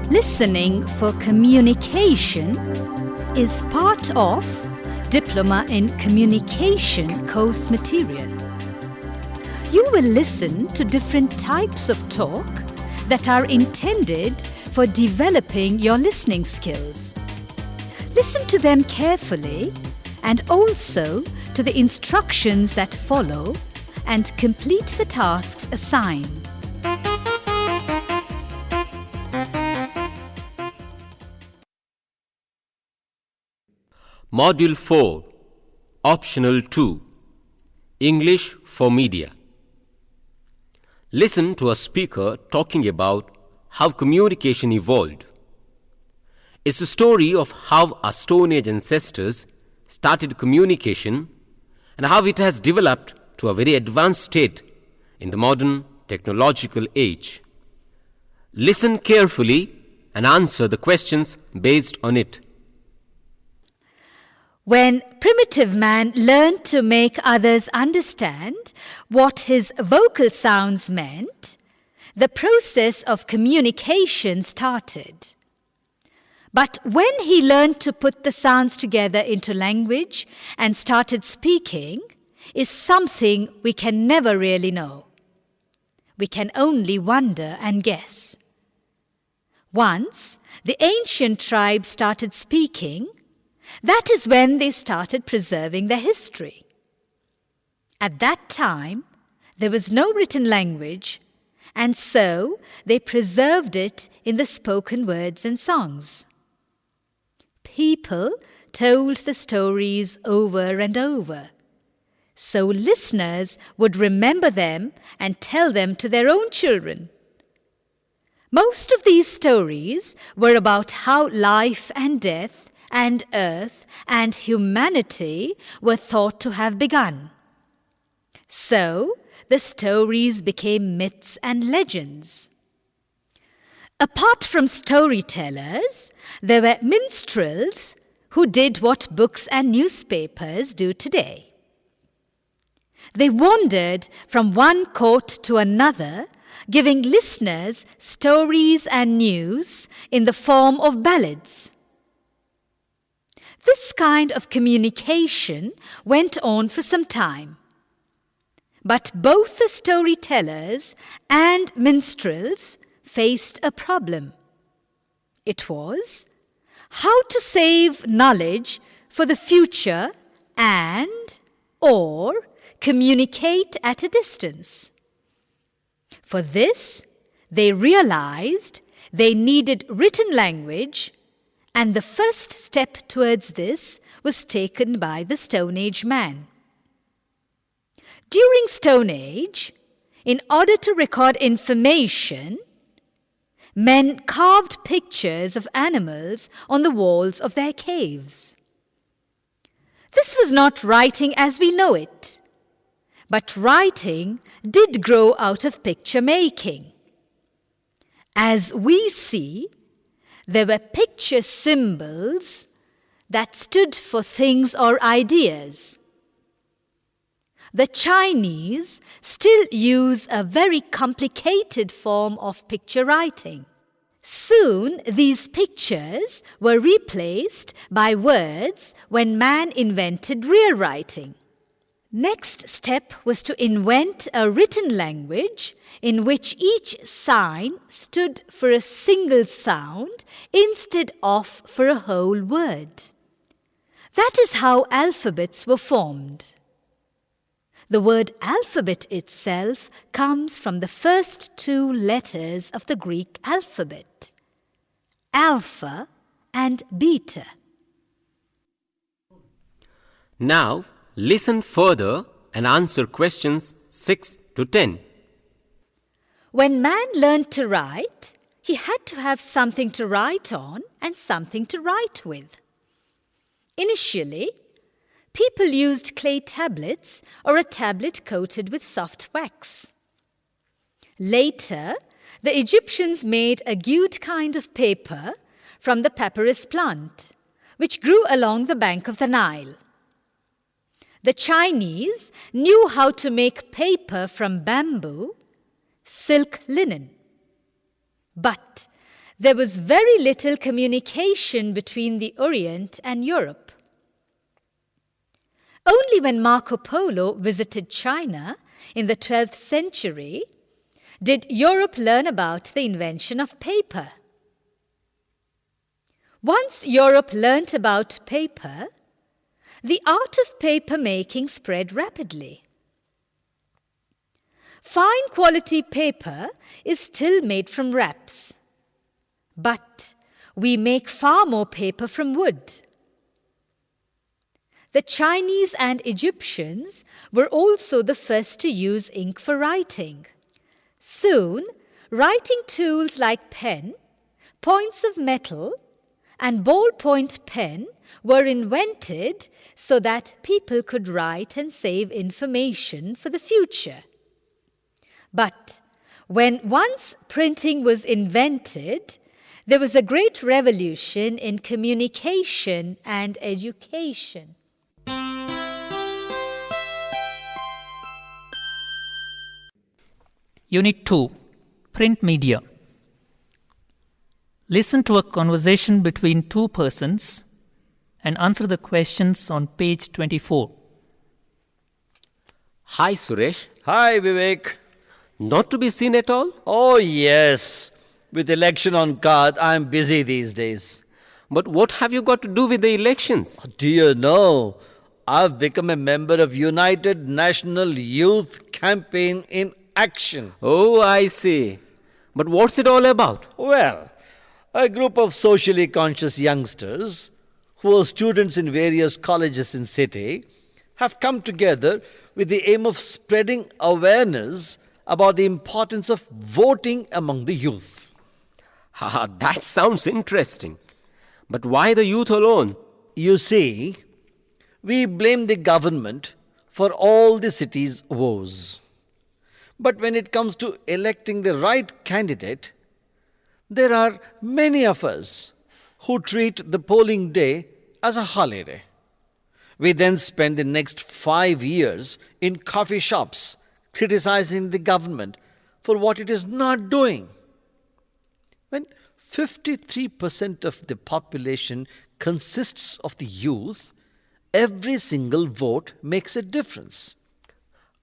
Listening for communication is part of Diploma in Communication course material. You will listen to different types of talk that are intended for developing your listening skills. Listen to them carefully and also to the instructions that follow and complete the tasks assigned. Module 4, Optional 2, English for Media. Listen to a speaker talking about how communication evolved. It's a story of how our Stone Age ancestors started communication and how it has developed to a very advanced state in the modern technological age. Listen carefully and answer the questions based on it. When primitive man learned to make others understand what his vocal sounds meant, the process of communication started. But when he learned to put the sounds together into language and started speaking, is something we can never really know. We can only wonder and guess. Once the ancient tribes started speaking, that is when they started preserving their history. At that time, there was no written language, and so they preserved it in the spoken words and songs. People told the stories over and over, so listeners would remember them and tell them to their own children. Most of these stories were about how life and death and earth and humanity were thought to have begun. So, the stories became myths and legends. Apart from storytellers, there were minstrels who did what books and newspapers do today. They wandered from one court to another, giving listeners stories and news in the form of ballads. This kind of communication went on for some time. But both the storytellers and minstrels faced a problem. It was how to save knowledge for the future and/or communicate at a distance. For this, they realized they needed written language, and the first step towards this was taken by the Stone Age man. During Stone Age, in order to record information, men carved pictures of animals on the walls of their caves. This was not writing as we know it, but writing did grow out of picture making. As we see, there were picture symbols that stood for things or ideas. The Chinese still use a very complicated form of picture writing. Soon, these pictures were replaced by words when man invented real writing. Next step was to invent a written language in which each sign stood for a single sound instead of for a whole word. That is how alphabets were formed. The word alphabet itself comes from the first two letters of the Greek alphabet, alpha and beta. Now, listen further and answer questions 6 to 10. When man learned to write, he had to have something to write on and something to write with. Initially, people used clay tablets or a tablet coated with soft wax. Later, the Egyptians made a glued kind of paper from the papyrus plant, which grew along the bank of the Nile. The Chinese knew how to make paper from bamboo, silk linen. But there was very little communication between the Orient and Europe. Only when Marco Polo visited China in the 12th century did Europe learn about the invention of paper. Once Europe learnt about paper, the art of paper making spread rapidly. Fine quality paper is still made from wraps, but we make far more paper from wood. The Chinese and Egyptians were also the first to use ink for writing. Soon, writing tools like pen, points of metal, and ballpoint pen were invented so that people could write and save information for the future. But when once printing was invented, there was a great revolution in communication and education. Unit 2, Print Media. Listen to a conversation between two persons and answer the questions on page 24. Hi, Suresh. Hi, Vivek. Not to be seen at all? Oh, yes. With election on card, I'm busy these days. But what have you got to do with the elections? Do you know, I've become a member of United National Youth Campaign in Action. Oh, I see. But what's it all about? Well, a group of socially conscious youngsters who are students in various colleges in city have come together with the aim of spreading awareness about the importance of voting among the youth. Haha, that sounds interesting. But why the youth alone? You see, we blame the government for all the city's woes. But when it comes to electing the right candidate, there are many of us who treat the polling day as a holiday. We then spend the next 5 years in coffee shops criticizing the government for what it is not doing. When 53% of the population consists of the youth, every single vote makes a difference.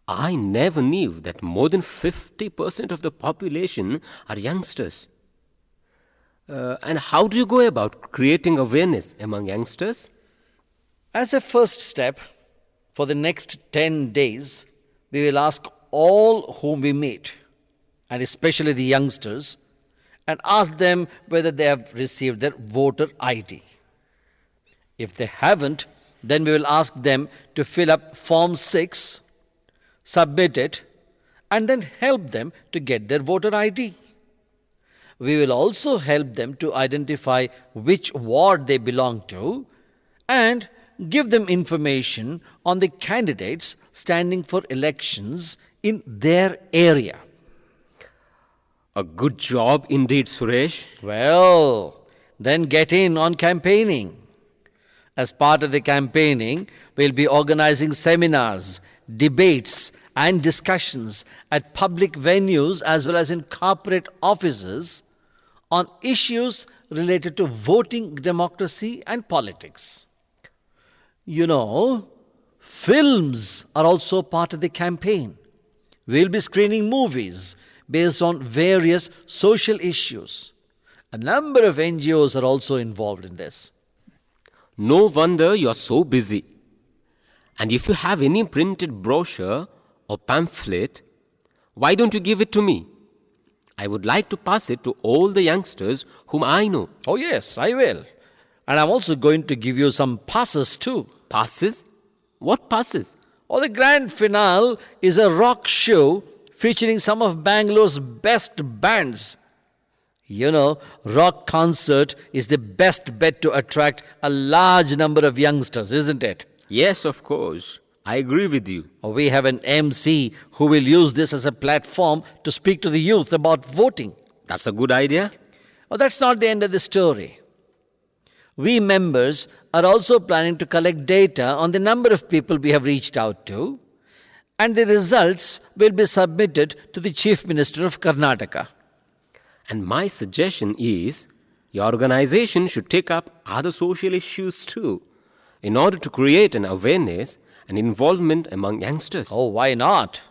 I never knew that more than 50% of the population are youngsters. And how do you go about creating awareness among youngsters? As a first step, for the next 10 days, we will ask all whom we meet, and especially the youngsters, and ask them whether they have received their voter ID. If they haven't, then we will ask them to fill up Form 6, submit it, and then help them to get their voter ID. We will also help them to identify which ward they belong to and give them information on the candidates standing for elections in their area. A good job indeed, Suresh. Well, then get in on campaigning. As part of the campaigning, we'll be organizing seminars, debates, and discussions at public venues as well as in corporate offices on issues related to voting democracy and politics. You know, films are also part of the campaign. We'll be screening movies based on various social issues. A number of NGOs are also involved in this. No wonder you're so busy. And if you have any printed brochure or pamphlet, why don't you give it to me? I would like to pass it to all the youngsters whom I know. Oh yes, I will. And I'm also going to give you some passes too. Passes? What passes? Oh, the grand finale is a rock show featuring some of Bangalore's best bands. You know, rock concert is the best bet to attract a large number of youngsters, isn't it? Yes, of course. I agree with you. We have an MC who will use this as a platform to speak to the youth about voting. That's a good idea. Oh, that's not the end of the story. We members are also planning to collect data on the number of people we have reached out to, and the results will be submitted to the Chief Minister of Karnataka. And my suggestion is your organization should take up other social issues too, in order to create an awareness and involvement among youngsters. Oh, why not?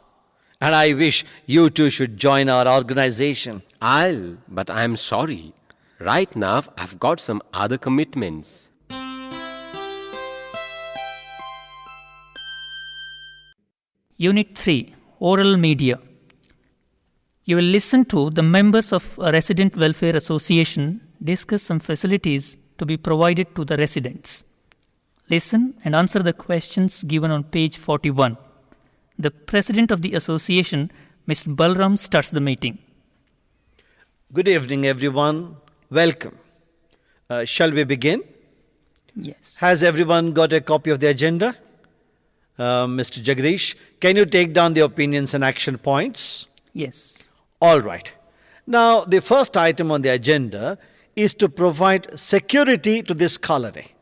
And I wish you too should join our organization. But I'm sorry. Right now, I've got some other commitments. Unit 3 Oral Media. You will listen to the members of a resident welfare association discuss some facilities to be provided to the residents. Listen and answer the questions given on page 41. The president of the association, Mr. Balram, starts the meeting. Good evening, everyone. Welcome. Shall we begin? Yes. Has everyone got a copy of the agenda? Mr. Jagdish, can you take down the opinions and action points? Yes. All right. Now, the first item on the agenda is to provide security to this colony.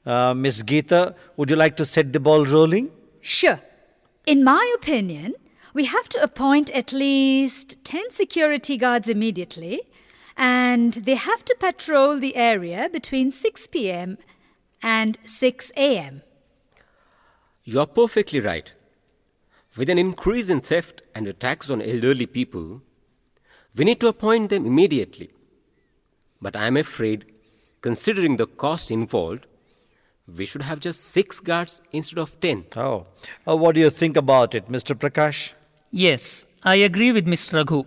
Miss Geeta, would you like to set the ball rolling? Sure. In my opinion, we have to appoint at least 10 security guards immediately, and they have to patrol the area between 6 p.m. and 6 a.m. You're perfectly right. With an increase in theft and attacks on elderly people, we need to appoint them immediately. But I'm afraid, considering the cost involved, we should have just 6 guards instead of 10. Oh, what do you think about it, Mr. Prakash? Yes, I agree with Mr. Raghu.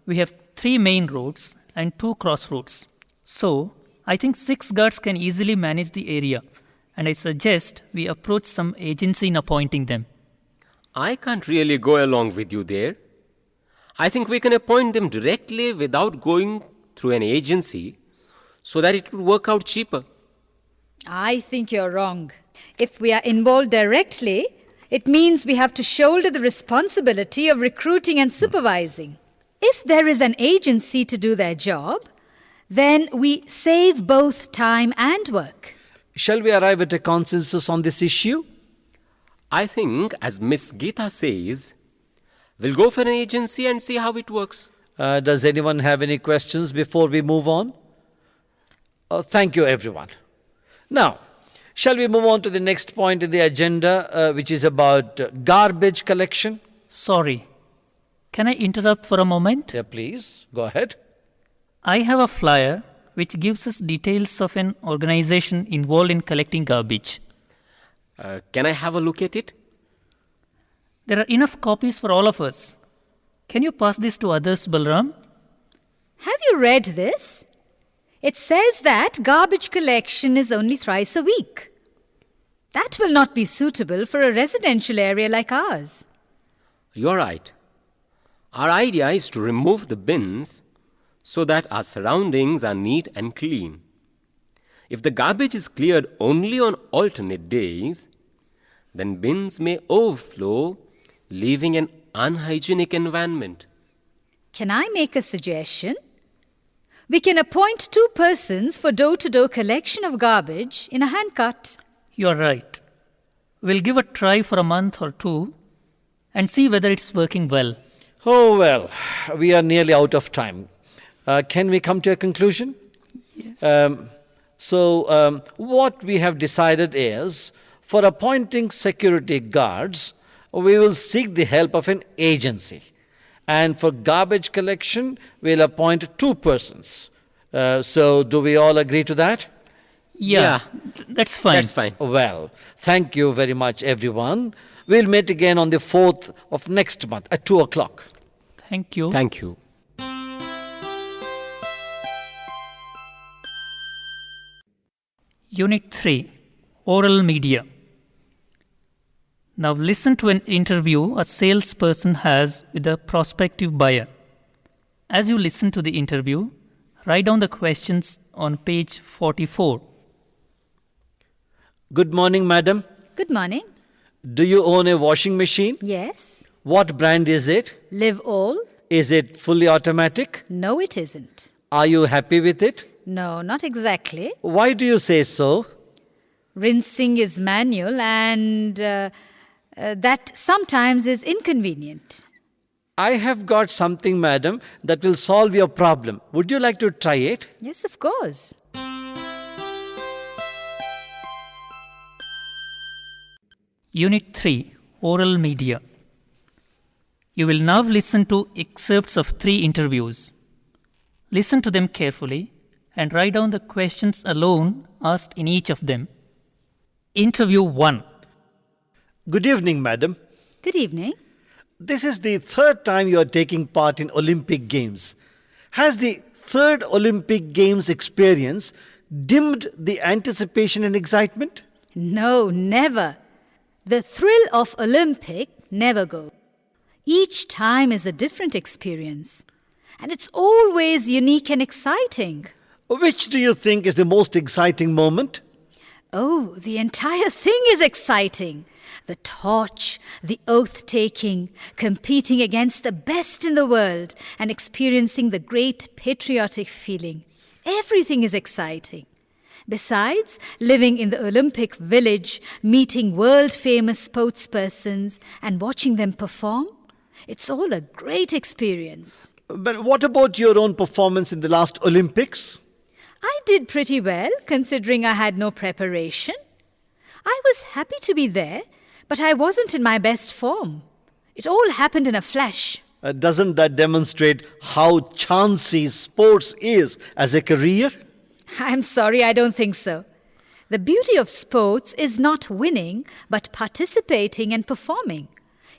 We have 3 main roads and 2 crossroads. So, I think 6 guards can easily manage the area, and I suggest we approach some agency in appointing them. I can't really go along with you there. I think we can appoint them directly without going through an agency so that it would work out cheaper. I think you're wrong. If we are involved directly, it means we have to shoulder the responsibility of recruiting and supervising. If there is an agency to do their job, then we save both time and work. Shall we arrive at a consensus on this issue? I think, as Miss Geeta says, we'll go for an agency and see how it works. Does anyone have any questions before we move on? Thank you, everyone. Now, shall we move on to the next point in the agenda, which is about garbage collection? Sorry. Can I interrupt for a moment? Yeah, please, go ahead. I have a flyer which gives us details of an organization involved in collecting garbage. Can I have a look at it? There are enough copies for all of us. Can you pass this to others, Balram? Have you read this? It says that garbage collection is only thrice a week. That will not be suitable for a residential area like ours. You're right. Our idea is to remove the bins so that our surroundings are neat and clean. If the garbage is cleared only on alternate days, then bins may overflow, leaving an unhygienic environment. Can I make a suggestion? We can appoint 2 persons for door-to-door collection of garbage in a handcart. You're right. We'll give a try for a month or 2 and see whether it's working well. Oh, well, we are nearly out of time. Can we come to a conclusion? Yes. So, what we have decided is, for appointing security guards, we will seek the help of an agency. And for garbage collection, we'll appoint 2 persons. So, do we all agree to that? Yeah. That's fine. That's fine. Well, thank you very much, everyone. We'll meet again on the 4th of next month at 2 o'clock. Thank you. Thank you. Unit 3 Oral Media. Now listen to an interview a salesperson has with a prospective buyer. As you listen to the interview, write down the questions on page 44. Good morning, madam. Good morning. Do you own a washing machine? Yes. What brand is it? Live all? Is it fully automatic? No, it isn't. Are you happy with it? No, not exactly. Why do you say so? Rinsing is manual and that sometimes is inconvenient. I have got something, madam, that will solve your problem. Would you like to try it? Yes, of course. Unit 3 Oral Media. You will now listen to excerpts of 3 interviews. Listen to them carefully and write down the questions alone asked in each of them. Interview 1. Good evening, madam. Good evening. This is the third time you are taking part in Olympic Games. Has the third Olympic Games experience dimmed the anticipation and excitement? No, never. The thrill of Olympic never goes. Each time is a different experience. And it's always unique and exciting. Which do you think is the most exciting moment? Oh, the entire thing is exciting. The torch, the oath-taking, competing against the best in the world and experiencing the great patriotic feeling. Everything is exciting. Besides, living in the Olympic village, meeting world-famous sportspersons and watching them perform, it's all a great experience. But what about your own performance in the last Olympics? I did pretty well, considering I had no preparation. I was happy to be there, but I wasn't in my best form. It all happened in a flash. Doesn't that demonstrate how chancy sports is as a career? I'm sorry, I don't think so. The beauty of sports is not winning, but participating and performing.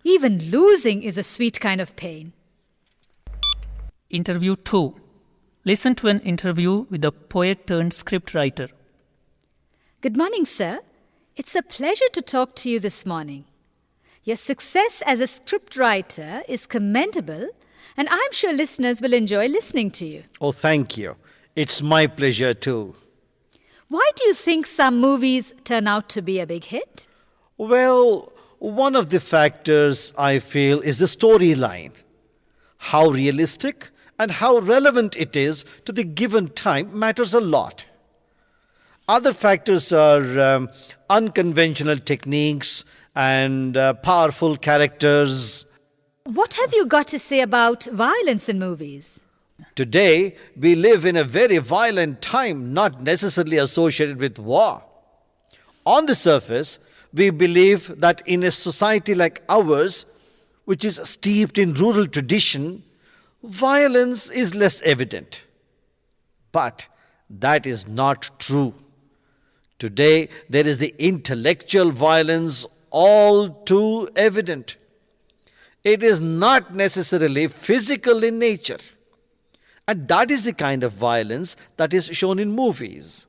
Even losing is a sweet kind of pain. Interview 2. Listen to an interview with a poet turned script writer. Good morning, sir. It's a pleasure to talk to you this morning. Your success as a script writer is commendable, and I'm sure listeners will enjoy listening to you. Oh, thank you. It's my pleasure too. Why do you think some movies turn out to be a big hit? Well, one of the factors I feel is the storyline. How realistic and how relevant it is to the given time matters a lot. Other factors are unconventional techniques and powerful characters. What have you got to say about violence in movies? Today, we live in a very violent time, not necessarily associated with war. On the surface, we believe that in a society like ours, which is steeped in rural tradition, violence is less evident. But that is not true. Today, there is the intellectual violence all too evident. It is not necessarily physical in nature. And that is the kind of violence that is shown in movies.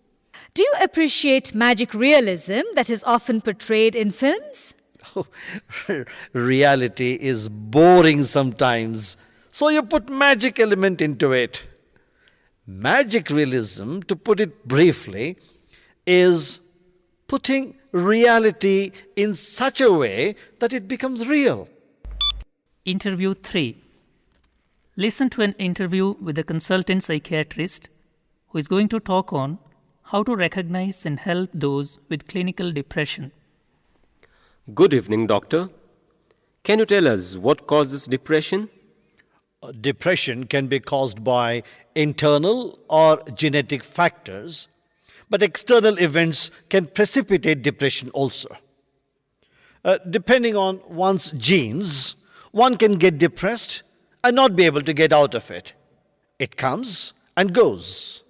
Do you appreciate magic realism that is often portrayed in films? Reality is boring sometimes, so you put magic element into it. Magic realism, to put it briefly, is putting reality in such a way that it becomes real. Interview 3. Listen to an interview with a consultant psychiatrist who is going to talk on how to recognize and help those with clinical depression. Good evening, doctor. Can you tell us what causes depression? Depression can be caused by internal or genetic factors, but external events can precipitate depression also. Depending on one's genes, one can get depressed and not be able to get out of it. It comes and goes.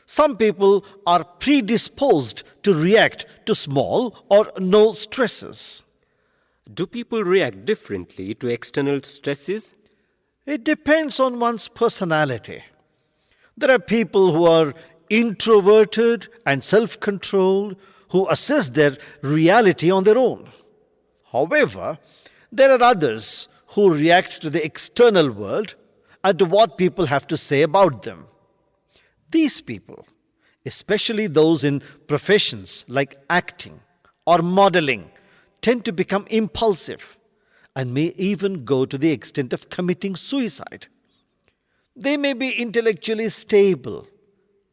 Some people are predisposed to react to small or no stresses. Do people react differently to external stresses? It depends on one's personality. There are people who are introverted and self-controlled who assess their reality on their own. However, there are others who react to the external world and to what people have to say about them. These people, especially those in professions like acting or modeling, tend to become impulsive and may even go to the extent of committing suicide. They may be intellectually stable,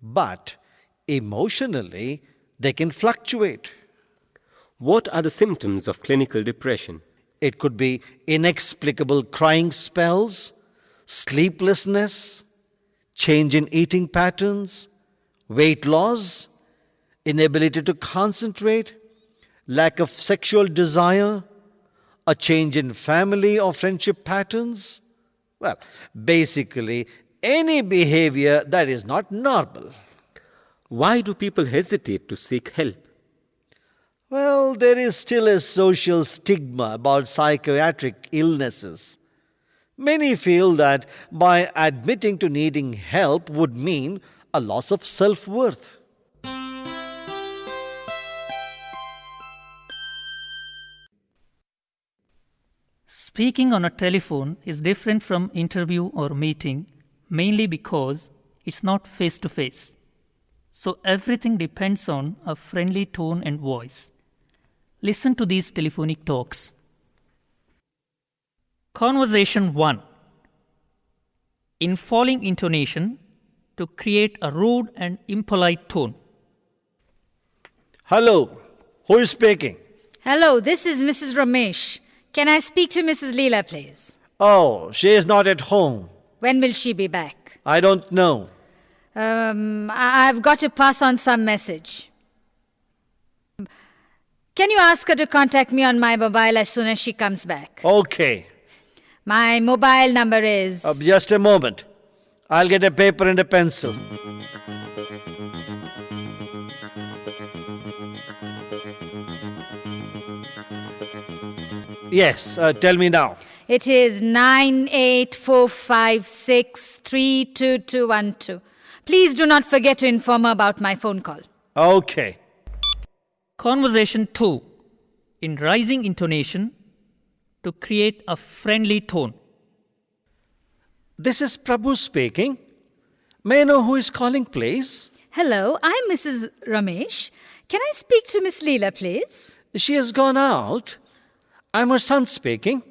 but emotionally they can fluctuate. What are the symptoms of clinical depression? It could be inexplicable crying spells, sleeplessness, change in eating patterns, weight loss, inability to concentrate, lack of sexual desire, a change in family or friendship patterns. Well, basically, any behavior that is not normal. Why do people hesitate to seek help? Well, there is still a social stigma about psychiatric illnesses. Many feel that by admitting to needing help would mean a loss of self-worth. Speaking on a telephone is different from interview or meeting, mainly because it's not face to face. So everything depends on a friendly tone and voice. Listen to these telephonic talks. Conversation 1. In falling intonation to create a rude and impolite tone. Hello, who is speaking? Hello, this is Mrs. Ramesh. Can I speak to Mrs. Leela, please? Oh, she is not at home. When will she be back? I don't know. I've got to pass on some message. Can you ask her to contact me on my mobile as soon as she comes back? Okay. My mobile number is... Just a moment. I'll get a paper and a pencil. Yes, tell me now. It is 9845632212. Please do not forget to inform her about my phone call. Okay. Conversation 2. In rising intonation to create a friendly tone. This is Prabhu speaking. May I know who is calling, please? Hello, I'm Mrs. Ramesh. Can I speak to Miss Leela, please? She has gone out. I'm her son speaking.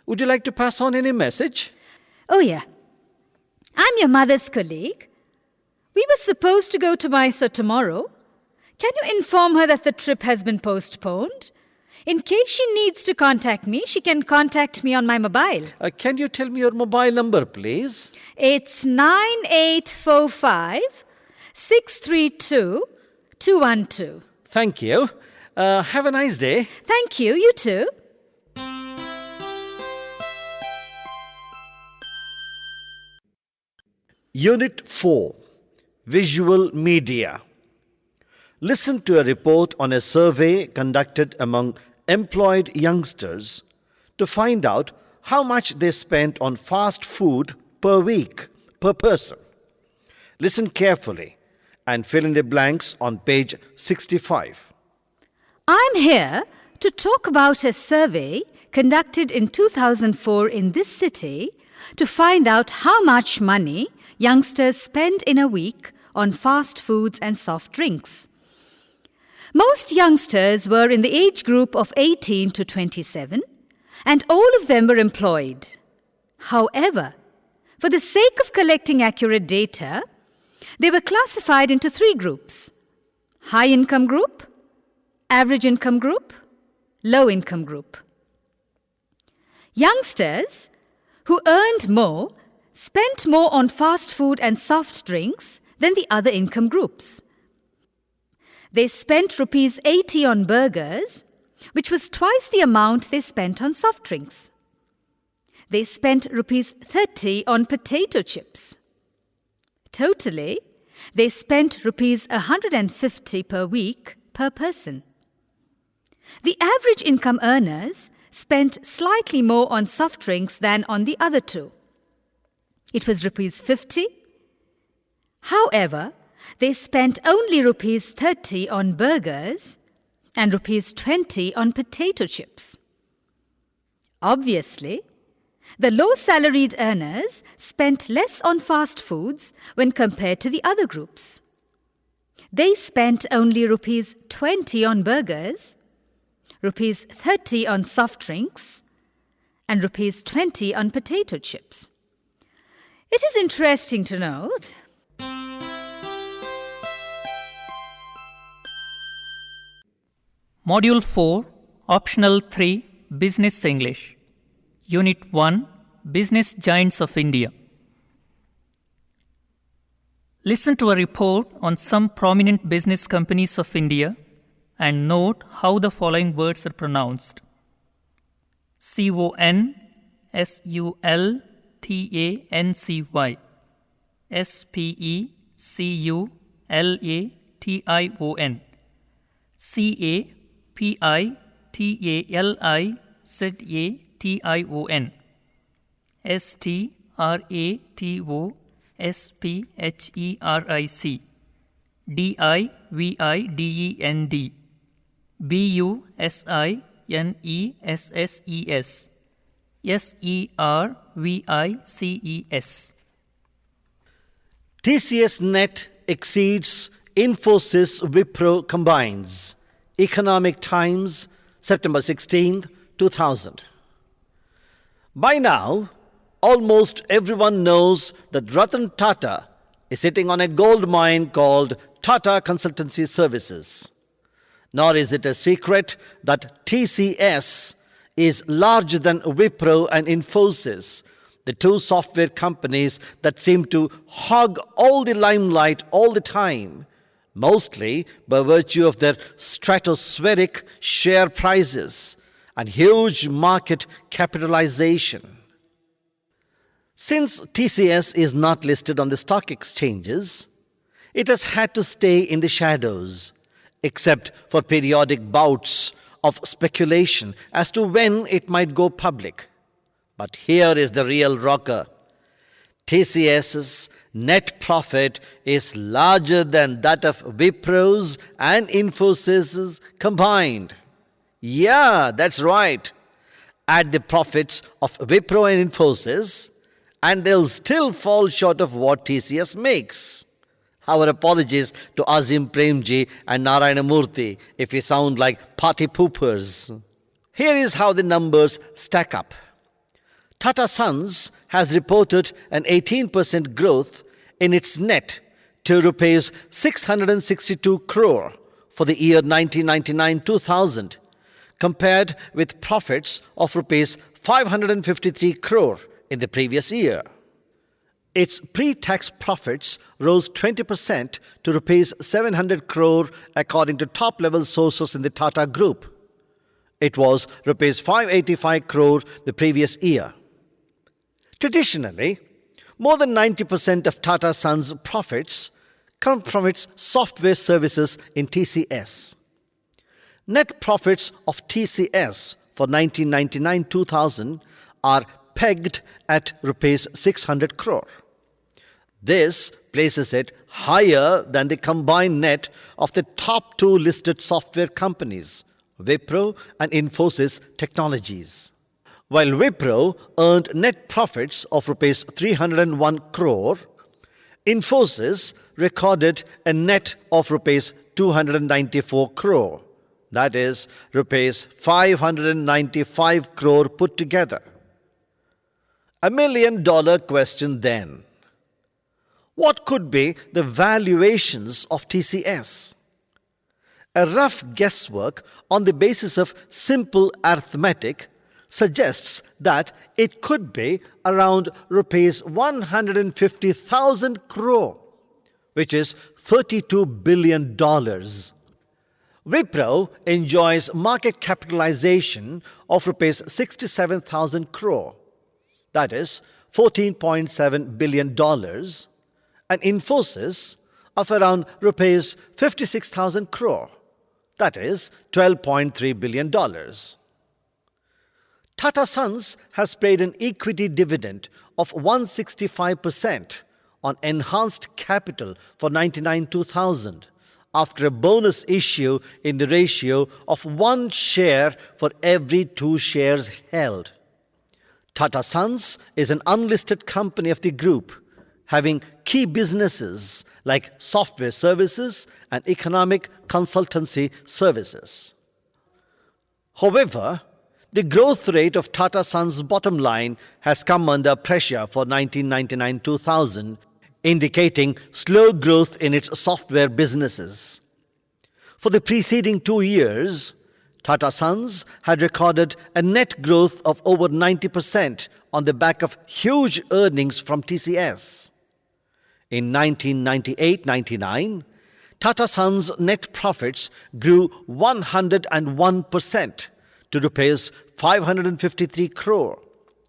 Would you like to pass on any message? Oh, yeah. I'm your mother's colleague. We were supposed to go to Mysore tomorrow. Can you inform her that the trip has been postponed? In case she needs to contact me, she can contact me on my mobile. Can you tell me your mobile number, please? It's 9845 632 212. Thank you. Have a nice day. Thank you. You too. Unit 4. Visual Media. Listen to a report on a survey conducted among employed youngsters to find out how much they spent on fast food per week, per person. Listen carefully and fill in the blanks on page 65. I'm here to talk about a survey conducted in 2004 in this city to find out how much money youngsters spend in a week on fast foods and soft drinks. Most youngsters were in the age group of 18 to 27, and all of them were employed. However, for the sake of collecting accurate data, they were classified into 3 groups: high income group, average income group, low income group. Youngsters who earned more spent more on fast food and soft drinks than the other income groups. They spent rupees 80 on burgers, which was twice the amount they spent on soft drinks. They spent rupees 30 on potato chips. Totally, they spent rupees 150 per week per person. The average income earners spent slightly more on soft drinks than on the other 2. It was rupees 50. However, they spent only rupees 30 on burgers and rupees 20 on potato chips. Obviously, the low-salaried earners spent less on fast foods when compared to the other groups. They spent only rupees 20 on burgers, rupees 30 on soft drinks, and rupees 20 on potato chips. It is interesting to note Module 4, Optional 3, Business English. Unit 1, Business Giants of India. Listen to a report on some prominent business companies of India and note how the following words are pronounced. CONSULTANCY, SPECULATION, CAPITALIZATION, STRATOSPHERIC, DIVIDEND, BUSINESSES, SERVICES. TCS Net exceeds Infosys Wipro combines. Economic Times, September 16, 2000. By now, almost everyone knows that Ratan Tata is sitting on a gold mine called Tata Consultancy Services. Nor is it a secret that TCS is larger than Wipro and Infosys, the two software companies that seem to hog all the limelight all the time, mostly by virtue of their stratospheric share prices and huge market capitalization. Since TCS is not listed on the stock exchanges, it has had to stay in the shadows, except for periodic bouts of speculation as to when it might go public. But here is the real rocker. TCS's net profit is larger than that of Wipro's and Infosys's combined. Yeah, that's right. Add the profits of Wipro and Infosys, and they'll still fall short of what TCS makes. Our apologies to Azim Premji and Narayana Murthy if we sound like party poopers. Here is how the numbers stack up. Tata Sons has reported an 18% growth in its net to rupees 662 crore for the year 1999-2000, compared with profits of rupees 553 crore in the previous year. Its pre-tax profits rose 20% to rupees 700 crore according to top-level sources in the Tata Group. It was rupees 585 crore the previous year. Traditionally, more than 90% of Tata Sons' profits come from its software services in TCS. Net profits of TCS for 1999-2000 are pegged at rupees 600 crore. This places it higher than the combined net of the top two listed software companies, Wipro and Infosys Technologies. While Wipro earned net profits of rupees 301 crore, Infosys recorded a net of rupees 294 crore, that is, rupees 595 crore put together. $1 million question then. What could be the valuations of TCS? A rough guesswork on the basis of simple arithmetic suggests that it could be around rupees 150,000 crore, which is $32 billion. Wipro enjoys market capitalization of rupees 67,000 crore, that is $14.7 billion, and Infosys of around rupees 56,000 crore, that is $12.3 billion. Tata Sons has paid an equity dividend of 165% on enhanced capital for 99-2000 after a bonus issue in the ratio of 1 share for every 2 shares held. Tata Sons is an unlisted company of the group, having key businesses like software services and economic consultancy services. However, the growth rate of Tata Sons' bottom line has come under pressure for 1999-2000, indicating slow growth in its software businesses. For the preceding 2 years, Tata Sons had recorded a net growth of over 90% on the back of huge earnings from TCS. In 1998-99, Tata Sons' net profits grew 101% to rupees 553 crore,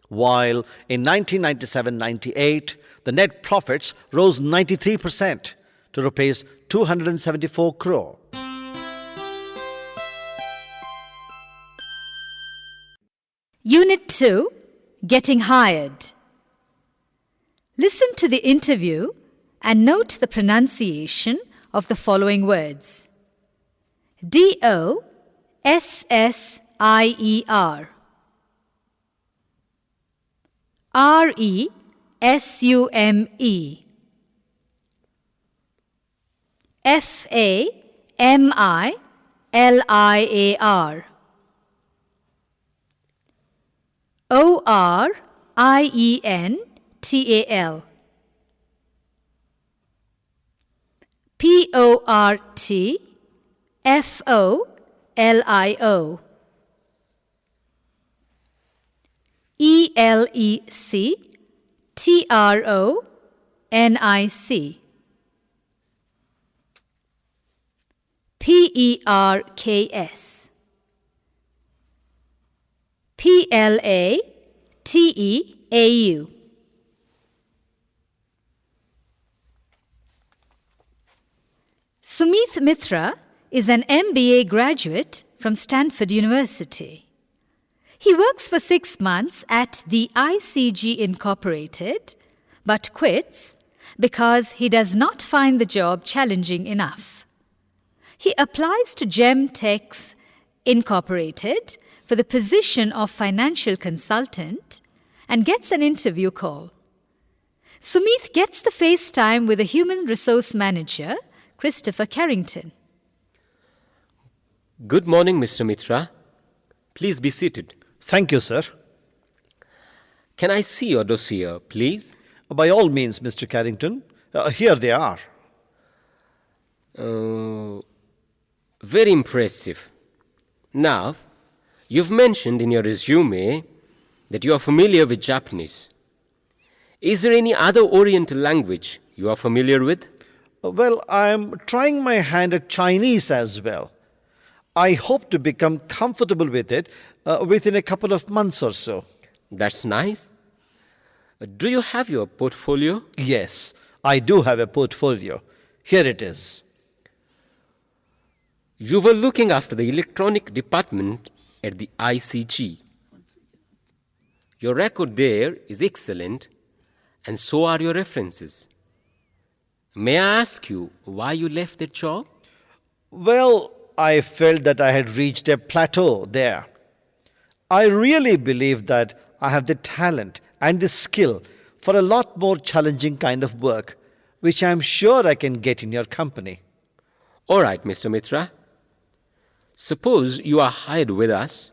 while in 1997-98, the net profits rose 93% to rupees 274 crore. Unit 2, Getting Hired. Listen to the interview and note the pronunciation of the following words. DOSSIER, RESUME, FAMILIAR, ORIENTAL, PORTFOLIO, ELECTRONIC, PERKS, PLATEAU. Sumit Mitra is an MBA graduate from Stanford University. He works for 6 months at the ICG Incorporated, but quits because he does not find the job challenging enough. He applies to Gemtex Incorporated for the position of financial consultant and gets an interview call. Sumit gets the FaceTime with the human resource manager, Christopher Carrington. Good morning, Mr. Mitra. Please be seated. Thank you, sir. Can I see your dossier, please? By all means, Mr. Carrington. Here they are. Very impressive. Now, you've mentioned in your resume that you are familiar with Japanese. Is there any other Oriental language you are familiar with? Well, I'm trying my hand at Chinese as well. I hope to become comfortable with it within a couple of months or so. That's nice. Do you have your portfolio? Yes, I do have a portfolio. Here it is. You were looking after the electronic department at the ICG. Your record there is excellent, and so are your references. May I ask you why you left that job? Well, I felt that I had reached a plateau there. I really believe that I have the talent and the skill for a lot more challenging kind of work, which I am sure I can get in your company. All right, Mr. Mitra. Suppose you are hired with us.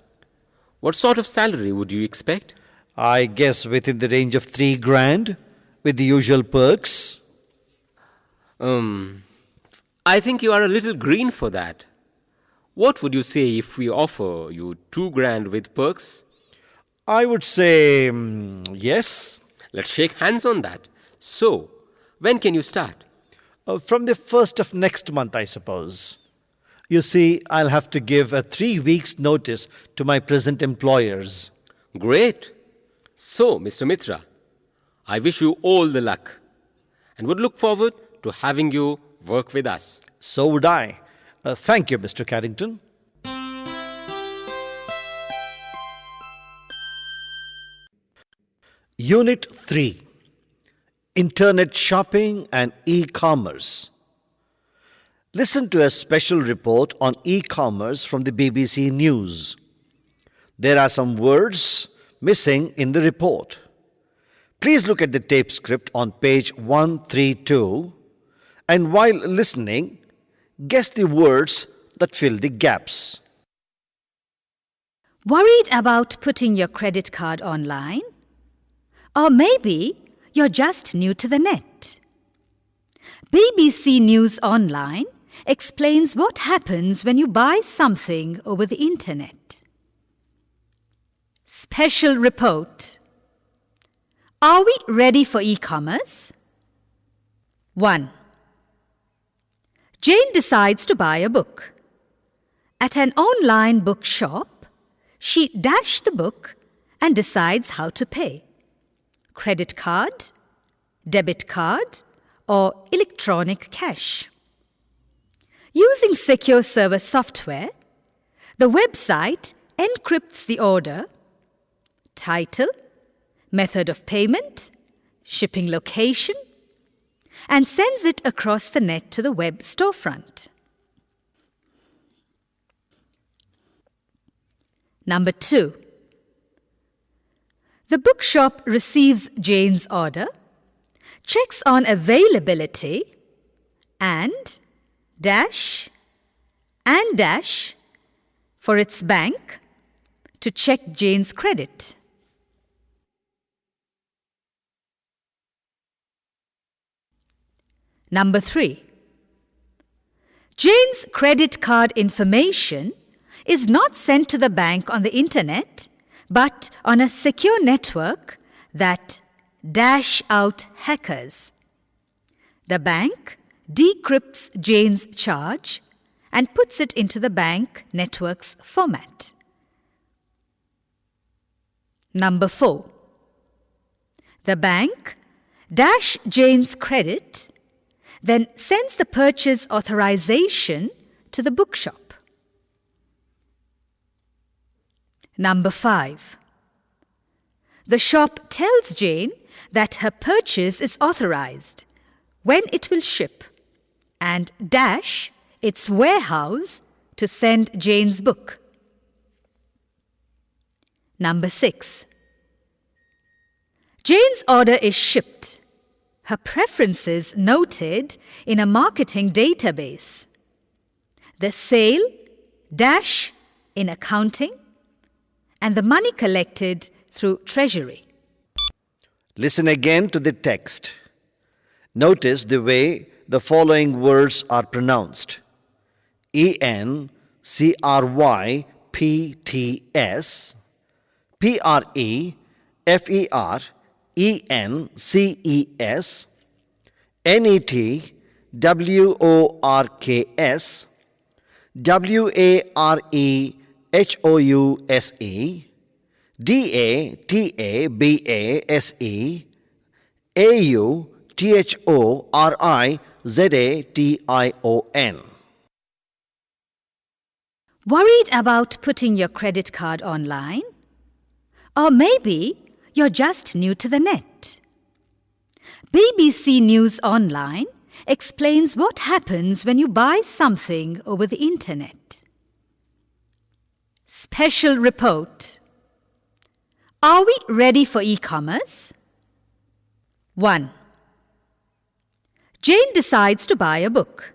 What sort of salary would you expect? I guess within the range of 3 grand, with the usual perks. I think you are a little green for that. What would you say if we offer you 2 grand with perks? I would say yes. Let's shake hands on that. So, when can you start? From the 1st of next month, I suppose. You see, I'll have to give a 3 weeks notice to my present employers. Great. So, Mr. Mitra, I wish you all the luck and would look forward to having you work with us. So would I. Thank you, Mr. Carrington. Unit 3, Internet Shopping and E-Commerce. Listen to a special report on e-commerce from the BBC News. There are some words missing in the report. Please look at the tape script on page 132 and while listening, guess the words that fill the gaps. Worried about putting your credit card online? Or maybe you're just new to the net. BBC News Online explains what happens when you buy something over the internet. Special report. Are we ready for e-commerce? 1. Jane decides to buy a book. At an online bookshop, she dashes the book and decides how to pay. Credit card, debit card, or electronic cash. Using secure server software, the website encrypts the order, title, method of payment, shipping location, and sends it across the net to the web storefront. Number 2. The bookshop receives Jane's order, checks on availability, and dash for its bank to check Jane's credit. Number 3. Jane's credit card information is not sent to the bank on the internet, but on a secure network that dash out hackers. The bank decrypts Jane's charge and puts it into the bank network's format. Number 4. The bank dash Jane's credit, then sends the purchase authorization to the bookshop. Number 5. The shop tells Jane that her purchase is authorized, when it will ship, and dash its warehouse to send Jane's book. Number 6. Jane's order is shipped, her preferences noted in a marketing database. The sale dash in accounting, and the money collected through treasury. Listen again to the text. Notice the way the following words are pronounced. ENCRYPTS, PREFERENCES, NETWORKS, WAREHOUSE, DATABASE, AUTHORIZATION. Worried about putting your credit card online? Or maybe you're just new to the net. BBC News Online explains what happens when you buy something over the internet. Special report. Are we ready for e-commerce? 1. Jane decides to buy a book.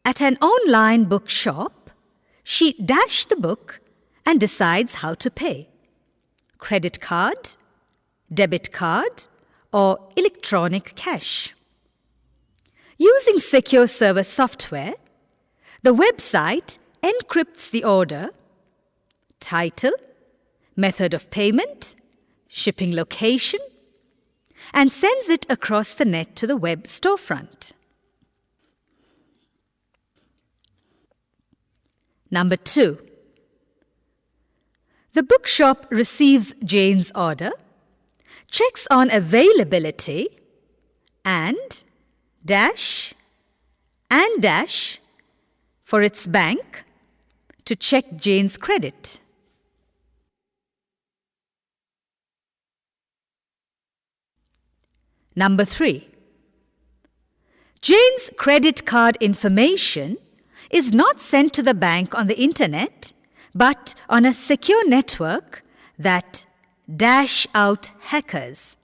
At an online bookshop, she dashes the book and decides how to pay. Credit card, debit card, or electronic cash. Using secure server software, the website encrypts the order, title, method of payment, shipping location, and sends it across the net to the web storefront. Number 2. The bookshop receives Jane's order, checks on availability, and dash for its bank to check Jane's credit. Number 3. Jane's credit card information is not sent to the bank on the internet, but on a secure network that dash out hackers.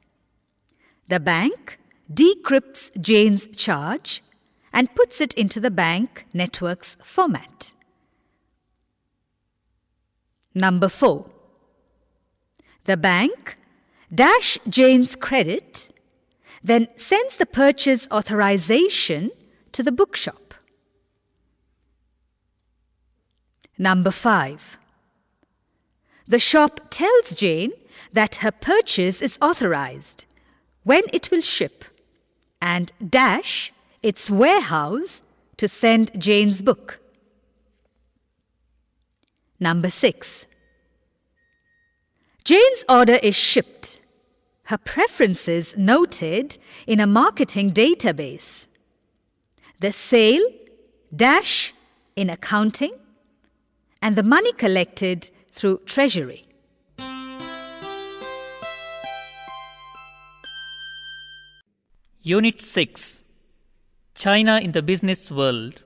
The bank decrypts Jane's charge and puts it into the bank network's format. Number 4. The bank dash Jane's credit, then sends the purchase authorization to the bookshop. Number 5. The shop tells Jane that her purchase is authorized, when it will ship, and dash its warehouse to send Jane's book. Number 6. Jane's order is shipped, her preferences noted in a marketing database. The sale dash in accounting, and the money collected through treasury. Unit 6. China in the Business World.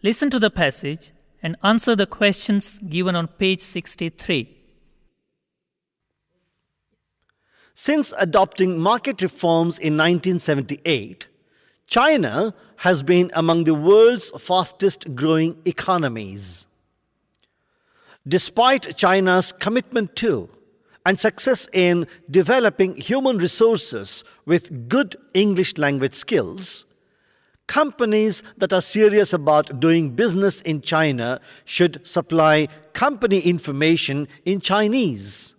Listen to the passage and answer the questions given on page 63. Since adopting market reforms in 1978, China has been among the world's fastest growing economies. Despite China's commitment to and success in developing human resources with good English language skills, companies that are serious about doing business in China should supply company information in Chinese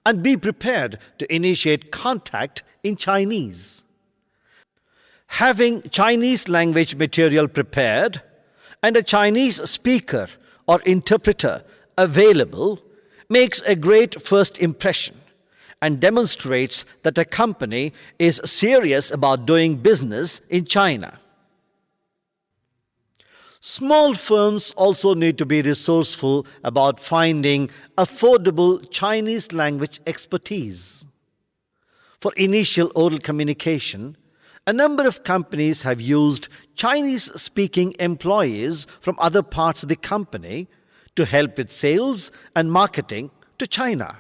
and be prepared to initiate contact in Chinese. Having Chinese language material prepared and a Chinese speaker or interpreter available makes a great first impression and demonstrates that a company is serious about doing business in China. Small firms also need to be resourceful about finding affordable Chinese language expertise. For initial oral communication, a number of companies have used Chinese-speaking employees from other parts of the company to help with sales and marketing to China.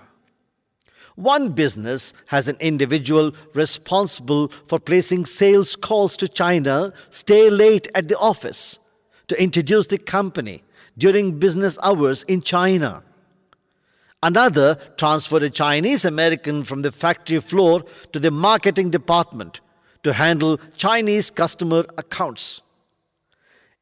One business has an individual responsible for placing sales calls to China stay late at the office to introduce the company during business hours in China. Another transferred a Chinese American from the factory floor to the marketing department to handle Chinese customer accounts.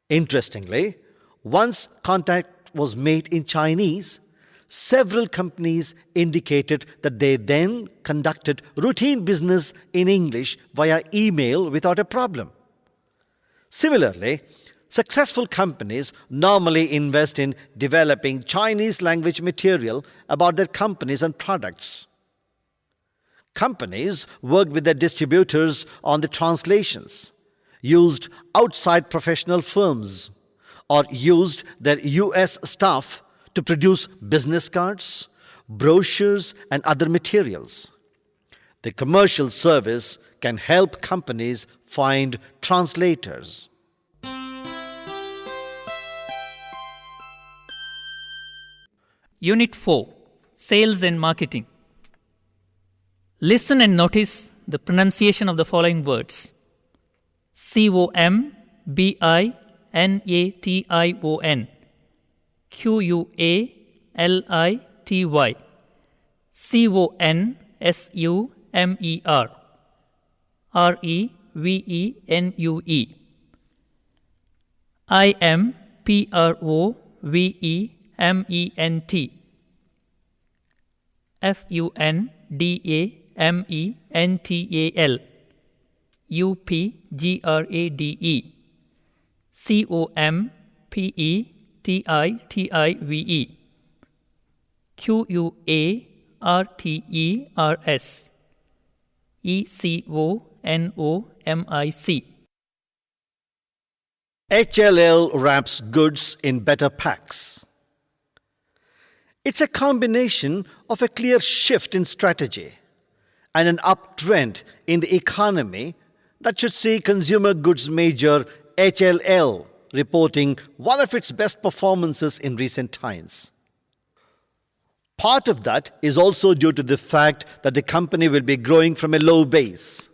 Interestingly, once contact was made in Chinese, several companies indicated that they then conducted routine business in English via email without a problem. Similarly, successful companies normally invest in developing Chinese language material about their companies and products. Companies worked with their distributors on the translations, used outside professional firms, or used their US staff to produce business cards, brochures, and other materials. The commercial service can help companies find translators. Unit 4. Sales and Marketing. Listen and notice the pronunciation of the following words: COMBINATION, QUALITY, CONSUMER, REVENUE, IMPROVEMENT, FUNDAMENTAL, UPGRADE, COMPETITIVE, QUARTERS, ECONOMIC. HLL wraps goods in better packs. It's a combination of a clear shift in strategy and an uptrend in the economy that should see consumer goods major HLL reporting one of its best performances in recent times. Part of that is also due to the fact that the company will be growing from a low base.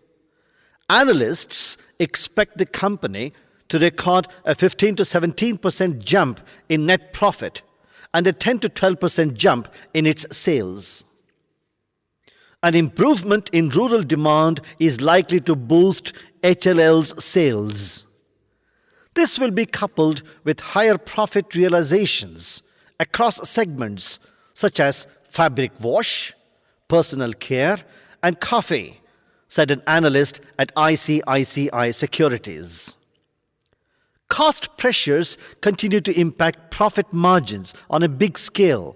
Analysts expect the company to record a 15 to 17% jump in net profit and a 10 to 12% jump in its sales. An improvement in rural demand is likely to boost HLL's sales. This will be coupled with higher profit realizations across segments such as fabric wash, personal care, and coffee, said an analyst at ICICI Securities. Cost pressures continue to impact profit margins on a big scale,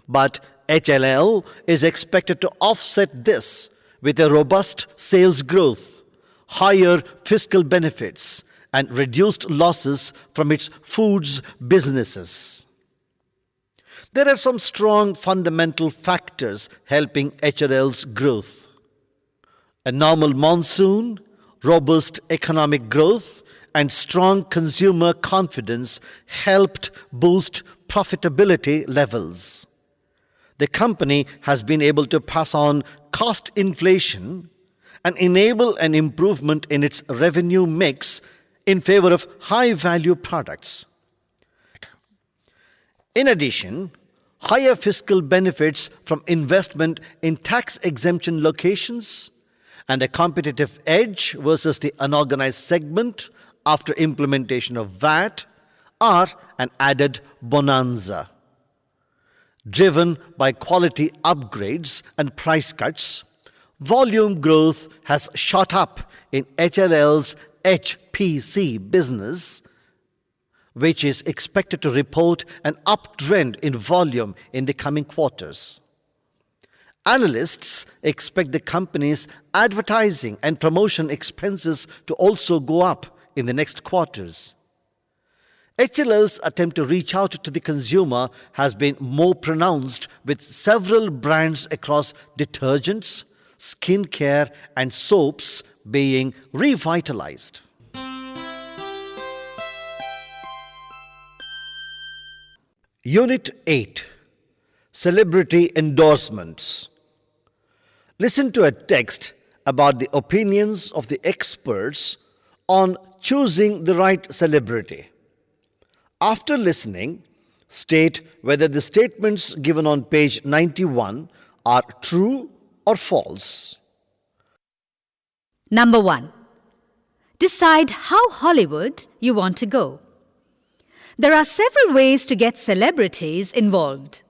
but HLL is expected to offset this with a robust sales growth, higher fiscal benefits, and reduced losses from its foods businesses. There are some strong fundamental factors helping HLL's growth. A normal monsoon, robust economic growth, and strong consumer confidence helped boost profitability levels. The company has been able to pass on cost inflation and enable an improvement in its revenue mix in favor of high-value products. In addition, higher fiscal benefits from investment in tax exemption locations and a competitive edge versus the unorganized segment after implementation of VAT are an added bonanza. Driven by quality upgrades and price cuts, volume growth has shot up in HLL's HPC business, which is expected to report an uptrend in volume in the coming quarters. Analysts expect the company's advertising and promotion expenses to also go up in the next quarters. HLL's attempt to reach out to the consumer has been more pronounced, with several brands across detergents, skincare, and soaps being revitalized. Unit 8. Celebrity Endorsements. Listen to a text about the opinions of the experts on choosing the right celebrity. After listening, state whether the statements given on page 91 are true or false. Number 1. Decide how Hollywood you want to go. There are several ways to get celebrities involved.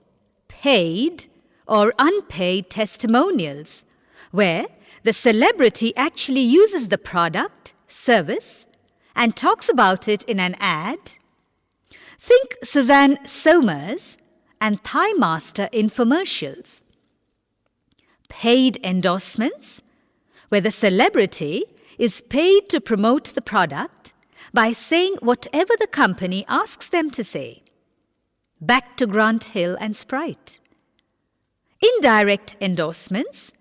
Paid or unpaid testimonials, where the celebrity actually uses the product, service, and talks about it in an ad. Think Suzanne Somers and Thai Master infomercials. Paid endorsements, where the celebrity is paid to promote the product by saying whatever the company asks them to say. Back to Grant Hill and Sprite. Indirect endorsements,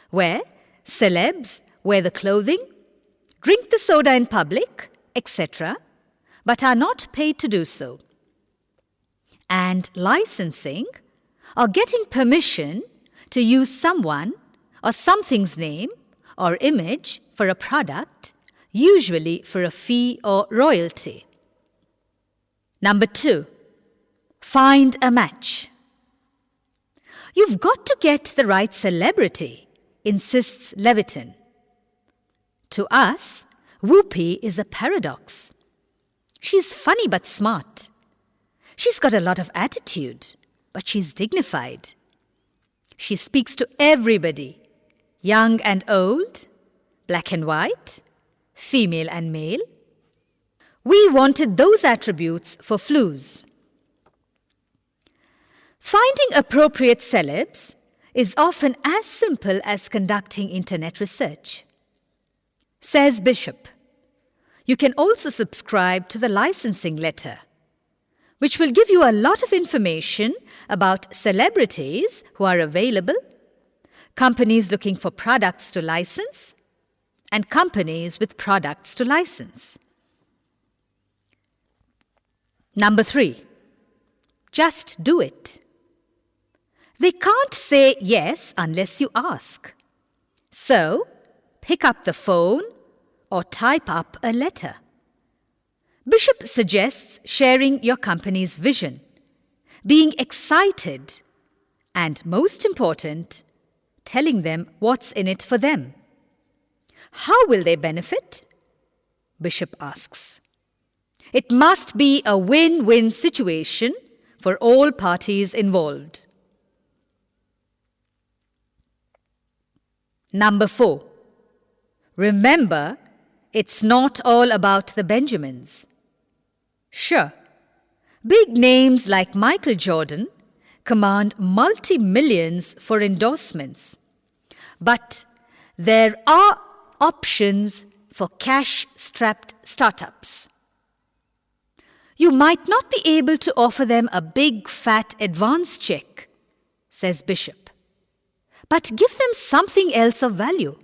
where celebs wear the clothing, drink the soda in public, etc., but are not paid to do so. And licensing, or getting permission to use someone or something's name or image for a product, usually for a fee or royalty. Number 2, find a match. You've got to get the right celebrity, insists Leviton. To us, Whoopi is a paradox. She's funny but smart. She's got a lot of attitude, but she's dignified. She speaks to everybody, young and old, black and white, female and male. We wanted those attributes for Flues. Finding appropriate celebs is often as simple as conducting internet research. Says Bishop, you can also subscribe to the licensing letter, which will give you a lot of information about celebrities who are available, companies looking for products to license, and companies with products to license. Number 3, just do it. They can't say yes unless you ask. So, pick up the phone or type up a letter. Bishop suggests sharing your company's vision, being excited, and most important, telling them what's in it for them. How will they benefit? Bishop asks. It must be a win-win situation for all parties involved. Number 4. Remember, it's not all about the Benjamins. Sure, big names like Michael Jordan command multi-millions for endorsements. But there are options for cash-strapped startups. You might not be able to offer them a big fat advance check, says Bishop, but give them something else of value.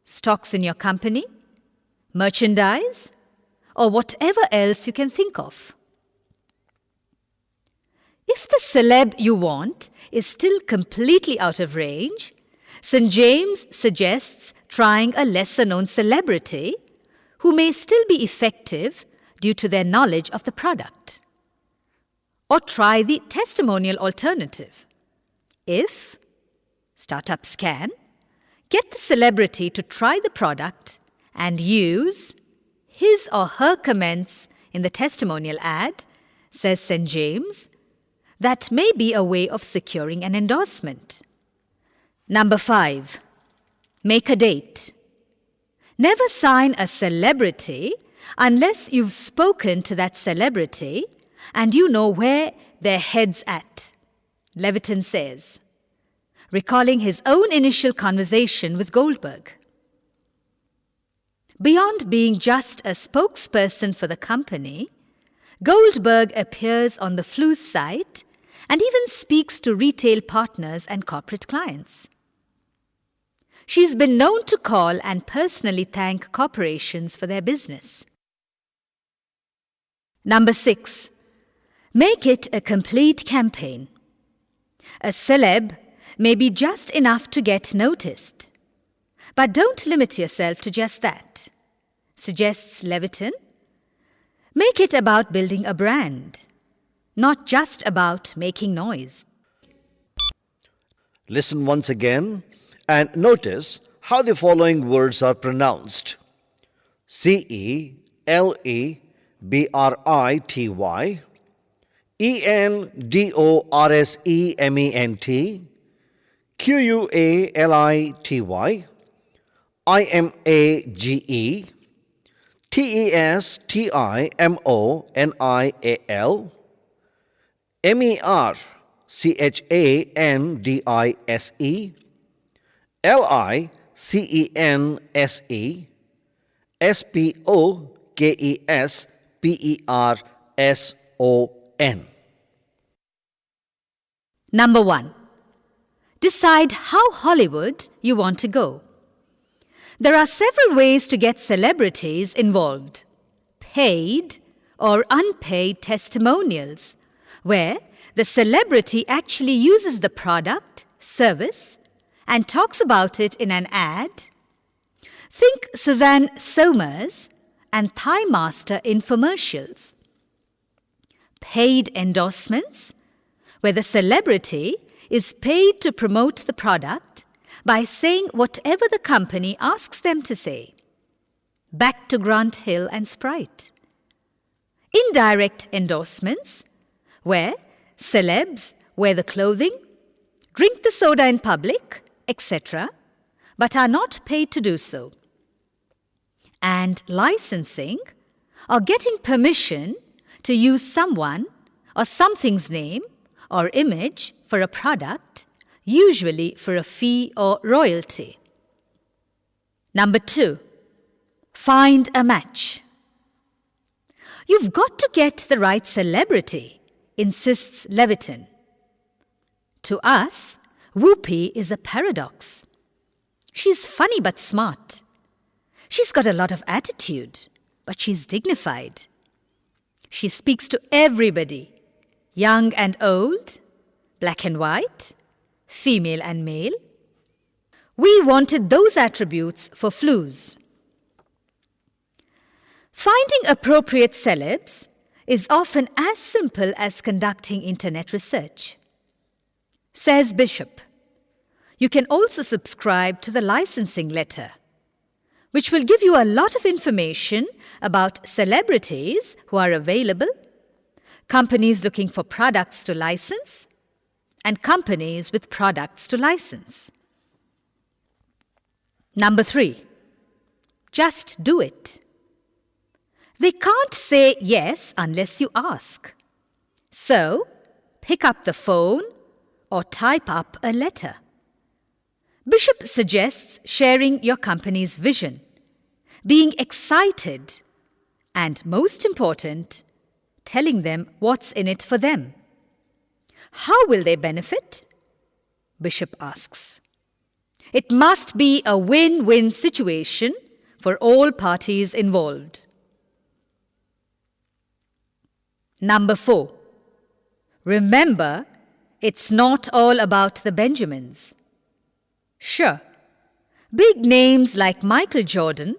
Stocks in your company, merchandise, or whatever else you can think of. If the celeb you want is still completely out of range, St. James suggests trying a lesser-known celebrity who may still be effective due to their knowledge of the product. Or try the testimonial alternative. If startups can, get the celebrity to try the product and use his or her comments in the testimonial ad, says St. James, that may be a way of securing an endorsement. Number 5. Make a date. Never sign a celebrity unless you've spoken to that celebrity and you know where their head's at, Leviton says, recalling his own initial conversation with Goldberg. Beyond being just a spokesperson for the company, Goldberg appears on the Flu's site and even speaks to retail partners and corporate clients. She's been known to call and personally thank corporations for their business. Number 6. Make it a complete campaign. A celeb may be just enough to get noticed. But don't limit yourself to just that, suggests Leviton. Make it about building a brand, not just about making noise. Listen once again and notice how the following words are pronounced. CELEBRITY, ENDORSEMENT, QUALITY, IMAGE, TESTIMONIAL, MERCHANDISE, LICENSE, SPOKESPERSON. Number 1. Decide how Hollywood you want to go. There are several ways to get celebrities involved. Paid or unpaid testimonials, where the celebrity actually uses the product, service, and talks about it in an ad. Think Suzanne Somers and Thai Master infomercials. Paid endorsements, where the celebrity is paid to promote the product by saying whatever the company asks them to say. Back to Grant Hill and Sprite. Indirect endorsements, where celebs wear the clothing, drink the soda in public, etc., but are not paid to do so. And licensing, or getting permission to use someone or something's name or image for a product, usually for a fee or royalty. Number 2. Find a match. You've got to get the right celebrity, insists Leviton. To us, Whoopi is a paradox. She's funny but smart. She's got a lot of attitude, but she's dignified. She speaks to everybody, young and old, black and white, female and male. We wanted those attributes for Flus. Finding appropriate celebs is often as simple as conducting internet research. Says Bishop, you can also subscribe to the licensing letter. which will give you a lot of information about celebrities who are available, companies looking for products to license, and companies with products to license. Number 3, just do it. They can't say yes unless you ask. So, pick up the phone or type up a letter. Bishop suggests sharing your company's vision, being excited, and most important, telling them what's in it for them. How will they benefit? Bishop asks. It must be a win-win situation for all parties involved. Number 4, remember, it's not all about the Benjamins. Sure, big names like Michael Jordan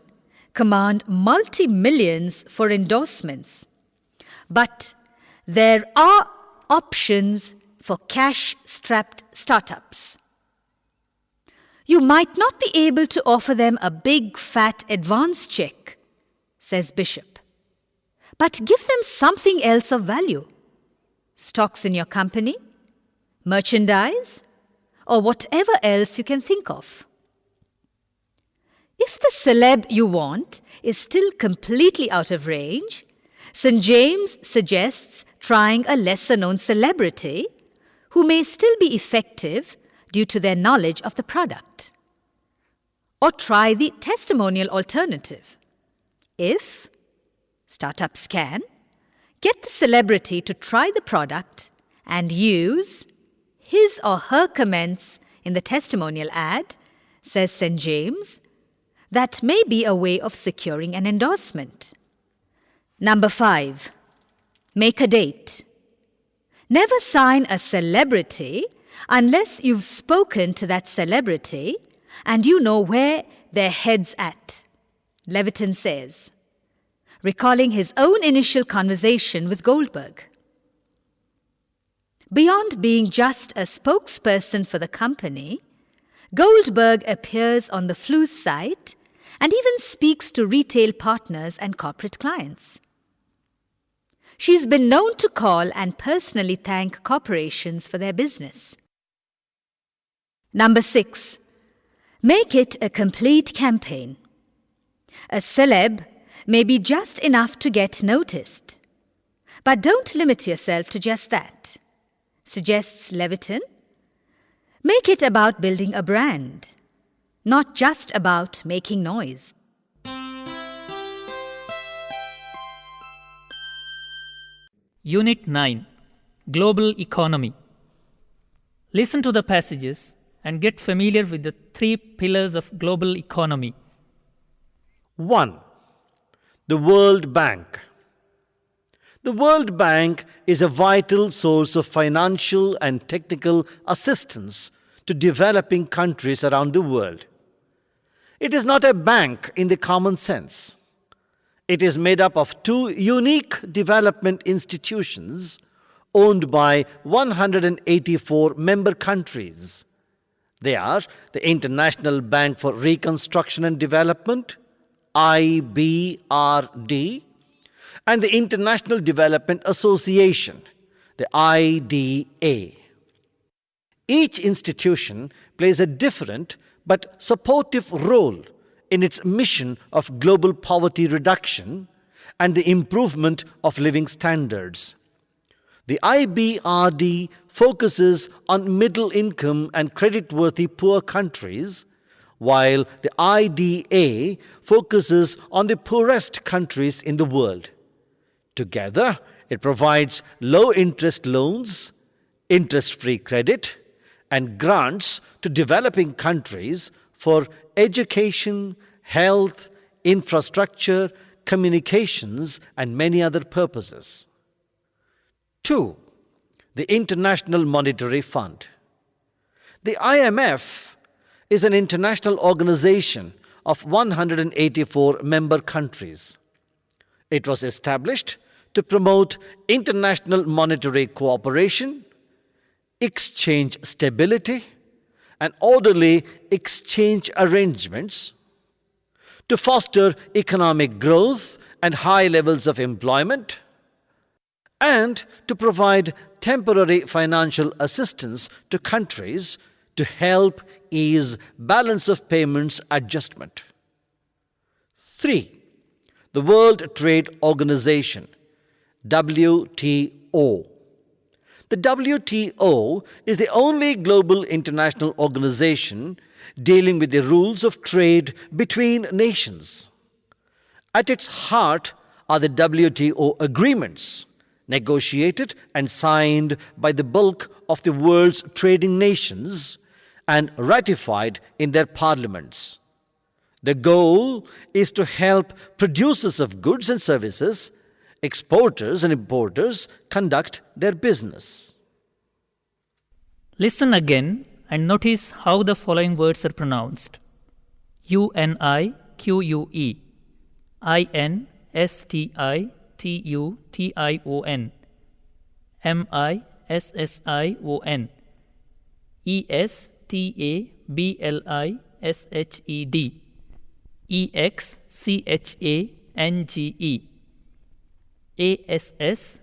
command multi-millions for endorsements. But there are options for cash-strapped startups. You might not be able to offer them a big fat advance check, says Bishop, but give them something else of value. Stocks in your company, merchandise, or whatever else you can think of. If the celeb you want is still completely out of range, St. James suggests trying a lesser-known celebrity who may still be effective due to their knowledge of the product. Or try the testimonial alternative. If startups can, get the celebrity to try the product and use his or her comments in the testimonial ad, says St. James, that may be a way of securing an endorsement. Number 5, make a date. Never sign a celebrity unless you've spoken to that celebrity and you know where their head's at, Leviton says, recalling his own initial conversation with Goldberg. Beyond being just a spokesperson for the company, Goldberg appears on the Flu's site and even speaks to retail partners and corporate clients. She's been known to call and personally thank corporations for their business. Number 6, make it a complete campaign. A celeb may be just enough to get noticed, but don't limit yourself to just that, suggests Leviton. Make it about building a brand, not just about making noise. Unit 9, Global Economy. Listen to the passages and get familiar with the 3 pillars of global economy. 1. The World Bank. The World Bank is a vital source of financial and technical assistance to developing countries around the world. It is not a bank in the common sense. It is made up of 2 unique development institutions owned by 184 member countries. They are the International Bank for Reconstruction and Development, IBRD, and the International Development Association, the IDA. Each institution plays a different but supportive role in its mission of global poverty reduction and the improvement of living standards. The IBRD focuses on middle-income and credit-worthy poor countries, while the IDA focuses on the poorest countries in the world. Together, it provides low-interest loans, interest-free credit, and grants to developing countries for education, health, infrastructure, communications, and many other purposes. 2. The International Monetary Fund. The IMF is an international organization of 184 member countries. It was established to promote international monetary cooperation, exchange stability, and orderly exchange arrangements, to foster economic growth and high levels of employment, and to provide temporary financial assistance to countries to help ease balance of payments adjustment. 3. The World Trade Organization, WTO. The WTO is the only global international organization dealing with the rules of trade between nations. At its heart are the WTO agreements, negotiated and signed by the bulk of the world's trading nations and ratified in their parliaments. The goal is to help producers of goods and services, exporters and importers conduct their business. Listen again and notice how the following words are pronounced: UNIQUE, INSTITUTION, MISSION, ESTABLISHED, EXCHANGE, ASSISTANCE,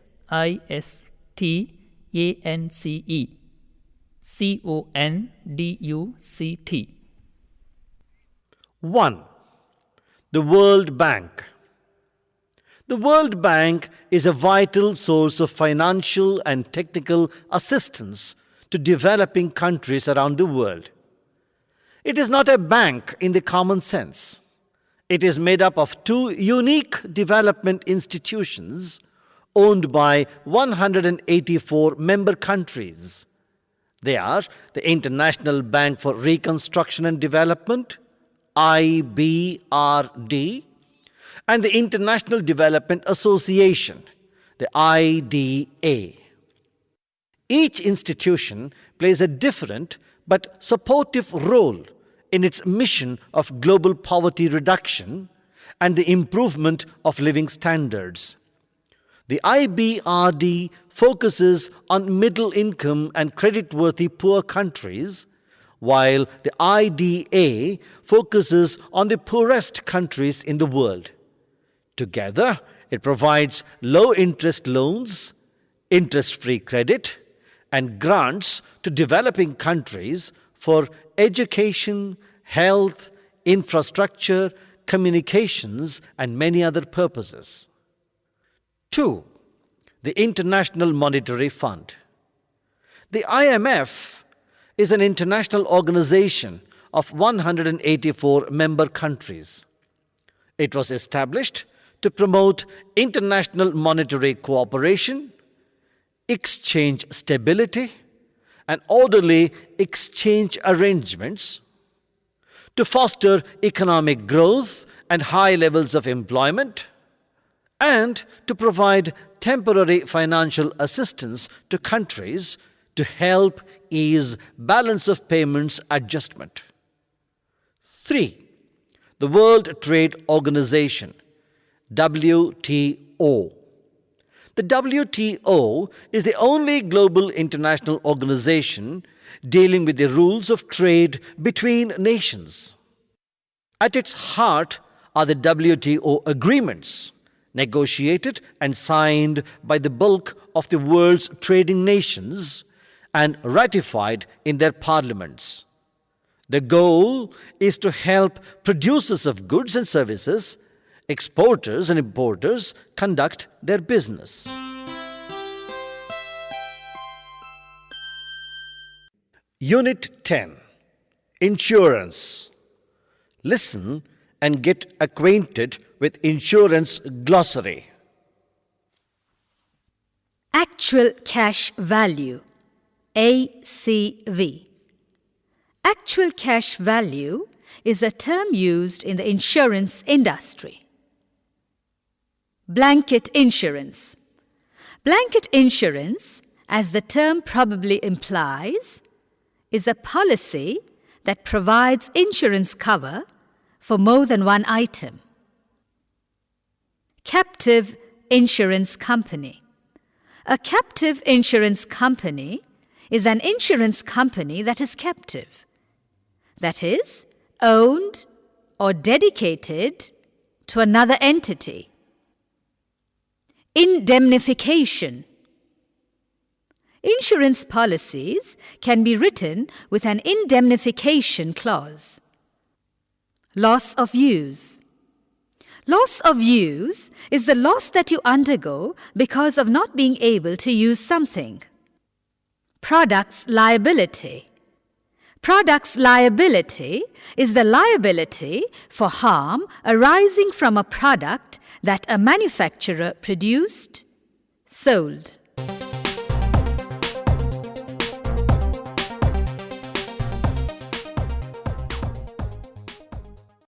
CONDUCT. 1. The World Bank. The World Bank is a vital source of financial and technical assistance to developing countries around the world. It is not a bank in the common sense. It is made up of two unique development institutions owned by 184 member countries. They are the International Bank for Reconstruction and Development, IBRD, and the International Development Association, the IDA. Each institution plays a different but supportive role in its mission of global poverty reduction and the improvement of living standards. The IBRD focuses on middle-income and credit-worthy poor countries, while the IDA focuses on the poorest countries in the world. Together, it provides low-interest loans, interest-free credit, and grants to developing countries for education, health, infrastructure, communications, and many other purposes. 2. The International Monetary Fund. The IMF is an international organization of 184 member countries. It was established to promote international monetary cooperation, exchange stability, and orderly exchange arrangements, to foster economic growth and high levels of employment, and to provide temporary financial assistance to countries to help ease balance of payments adjustment. 3. The World Trade Organization, WTO. The WTO is the only global international organization dealing with the rules of trade between nations. At its heart are the WTO agreements, negotiated and signed by the bulk of the world's trading nations and ratified in their parliaments. The goal is to help producers of goods and services, exporters and importers conduct their business. Unit 10. Insurance. Listen and get acquainted with insurance glossary. Actual cash value, ACV. Actual cash value is a term used in the insurance industry. Blanket insurance. Blanket insurance, as the term probably implies, is a policy that provides insurance cover for more than one item. Captive insurance company. A captive insurance company is an insurance company that is captive, that is, owned or dedicated to another entity. Indemnification. Insurance policies can be written with an indemnification clause. Loss of use. Loss of use is the loss that you undergo because of not being able to use something. Products liability. Products liability is the liability for harm arising from a product that a manufacturer produced, sold.